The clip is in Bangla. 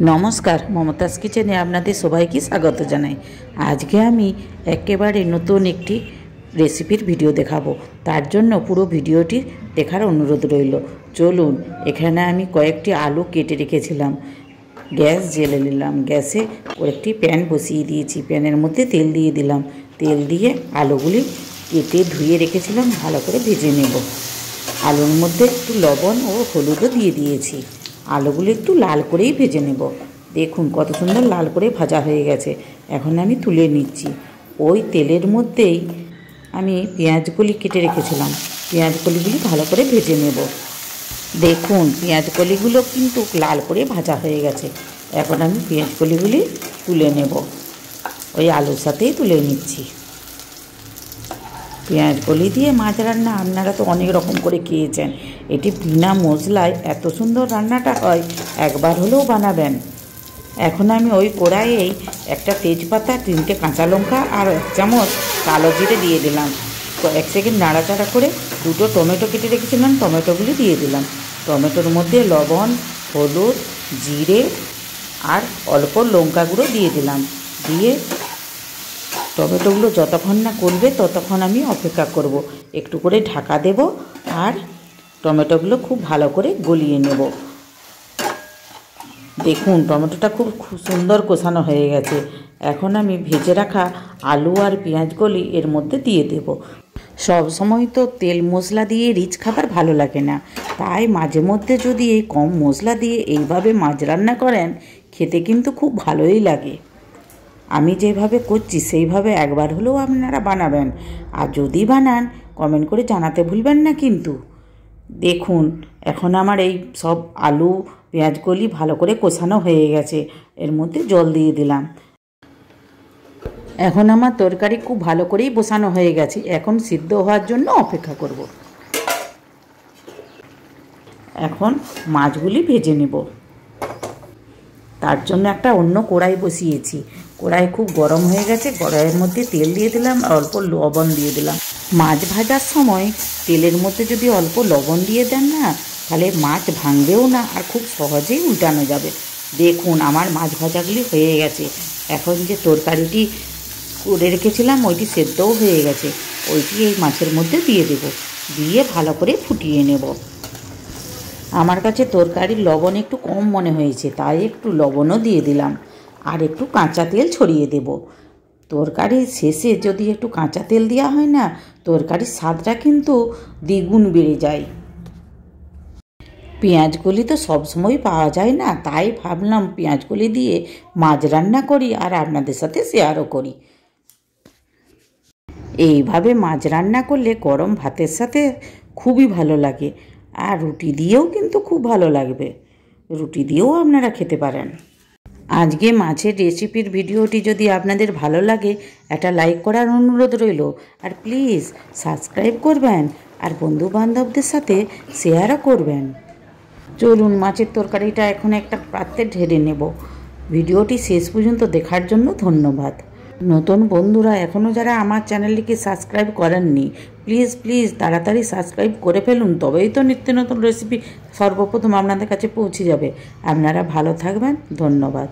নমস্কার, মমতাজ কিচেনে আপনাদের সবাইকে স্বাগত জানাই। আজকে আমি একেবারে নতুন একটি রেসিপির ভিডিও দেখাবো। তার জন্য পুরো ভিডিওটি দেখার অনুরোধ রইল। চলুন, এখানে আমি কয়েকটি আলু কেটে রেখেছিলাম। গ্যাস জ্বেলে নিলাম। গ্যাসে কয়েকটি প্যান বসিয়ে দিয়েছি। প্যানের মধ্যে তেল দিয়ে দিলাম। তেল দিয়ে আলুগুলি কেটে ধুয়ে রেখেছিলাম ভালো করে ভেজে নেব। আলুর মধ্যে একটু লবণ ও হলুদও দিয়ে দিয়েছি। আলুগুলো একটু লাল করেই ভেজে নেব। দেখুন কত সুন্দর লাল করে ভাজা হয়ে গেছে। এখন আমি তুলে নিচ্ছি। ওই তেলের মধ্যেই আমি পেঁয়াজকলি কেটে রেখেছিলাম। পেঁয়াজকলিগুলি ভালো করে ভেজে নেব। দেখুন পেঁয়াজকলিগুলো কিন্তু লাল করে ভাজা হয়ে গেছে। এখন আমি পেঁয়াজকলিগুলি তুলে নেব। ওই আলুর সাথেই তুলে নিচ্ছি। পেঁয়াজকলি দিয়ে মাছ রান্না আপনারা তো অনেক রকম করে খেয়েছেন। এটি বিনা মশলায় এত সুন্দর রান্নাটা হয়, একবার হলেও বানাবেন। এখন আমি ওই কড়াইয়েই একটা তেজপাতা, 3টে কাঁচা লঙ্কা আর 1 চামচ কালো জিরে দিয়ে দিলাম। তো 1 সেকেন্ড নাড়াচাড়া করে 2টো টমেটো কেটে রেখেছিলাম, টমেটোগুলি দিয়ে দিলাম। টমেটোর মধ্যে লবণ, হলুদ, জিরে আর অল্প লঙ্কা গুঁড়ো দিয়ে দিলাম। দিয়ে টমেটোগুলো যতক্ষণ না গলবে ততক্ষণ আমি অপেক্ষা করব। একটু করে ঢাকা দেব আর টমেটোগুলো খুব ভালো করে গলিয়ে নেব। দেখুন টমেটোটা খুব সুন্দর কষানো হয়ে গেছে। এখন আমি ভেজে রাখা আলু আর পেঁয়াজগুলি এর মধ্যে দিয়ে দেব। সব সময় তো তেল মশলা দিয়ে রিচ খাবার ভালো লাগে না, তাই মাঝে মধ্যে যদি এই কম মশলা দিয়ে এইভাবে মাছ রান্না করেন, খেতে কিন্তু খুব ভালোই লাগে। আমি যেভাবে করছি সেইভাবে একবার হলেও আপনারা বানাবেন। আর যদি বানান কমেন্ট করে জানাতে ভুলবেন না কিন্তু। দেখুন এখন আমার এই সব আলু পেঁয়াজকলি ভালো করে কষানো হয়ে গেছে। এর মধ্যে জল দিয়ে দিলাম। এখন আমার তরকারি খুব ভালো করেই বসানো হয়ে গেছে। এখন সিদ্ধ হওয়ার জন্য অপেক্ষা করব। এখন মাছগুলি ভেজে নেব। তার জন্য একটা অন্য কড়াই বসিয়েছি। কড়াই খুব গরম হয়ে গেছে। কড়াইয়ের মধ্যে তেল দিয়ে দিলাম আর অল্প লবণ দিয়ে দিলাম। মাছ ভাজার সময় তেলের মধ্যে যদি অল্প লবণ দিয়ে দেন না, তাহলে মাছ ভাঙবেও না আর খুব সহজেই উল্টানো যাবে। দেখুন আমার মাছ ভাজাগুলি হয়ে গেছে। এখন যে তরকারিটি করে রেখেছিলাম ওইটি সেদ্ধও হয়ে গেছে। ওইটি এই মাছের মধ্যে দিয়ে দেব। দিয়ে ভালো করে ফুটিয়ে নেব। আমার কাছে তরকারির লবণ একটু কম মনে হয়েছে, তাই একটু লবণও দিয়ে দিলাম আর একটু কাঁচা তেল ছড়িয়ে দেব। তরকারির শেষে যদি একটু কাঁচা তেল দেওয়া হয় না, তরকারির স্বাদটা কিন্তু দ্বিগুণ বেড়ে যায়। পেঁয়াজকলি তো সবসময় পাওয়া যায় না, তাই ভাবলাম পেঁয়াজকলি দিয়ে মাছ রান্না করি আর আপনাদের সাথে শেয়ারও করি। এইভাবে মাছ রান্না করলে গরম ভাতের সাথে খুবই ভালো লাগে। আর রুটি দিয়েও কিন্তু খুব ভালো লাগবে। রুটি দিয়েও আপনারা খেতে পারেন। আজকে মাছের রেসিপির ভিডিওটি যদি আপনাদের ভালো লাগে একটা লাইক করার অনুরোধ রইল। আর প্লিজ সাবস্ক্রাইব করবেন আর বন্ধুবান্ধবদের সাথে শেয়ারও করবেন। চলুন মাছের তরকারিটা এখন একটা পাত্রে ঢেলে নেব। ভিডিওটি শেষ পর্যন্ত দেখার জন্য ধন্যবাদ। নতুন বন্ধুরা এখনও যারা আমার চ্যানেলটিকে সাবস্ক্রাইব করেননি, প্লিজ তাড়াতাড়ি সাবস্ক্রাইব করে ফেলুন। তবেই তো নিত্য নতুন রেসিপি সর্বপ্রথম আপনাদের কাছে পৌঁছে যাবে। আপনারা ভালো থাকবেন। ধন্যবাদ।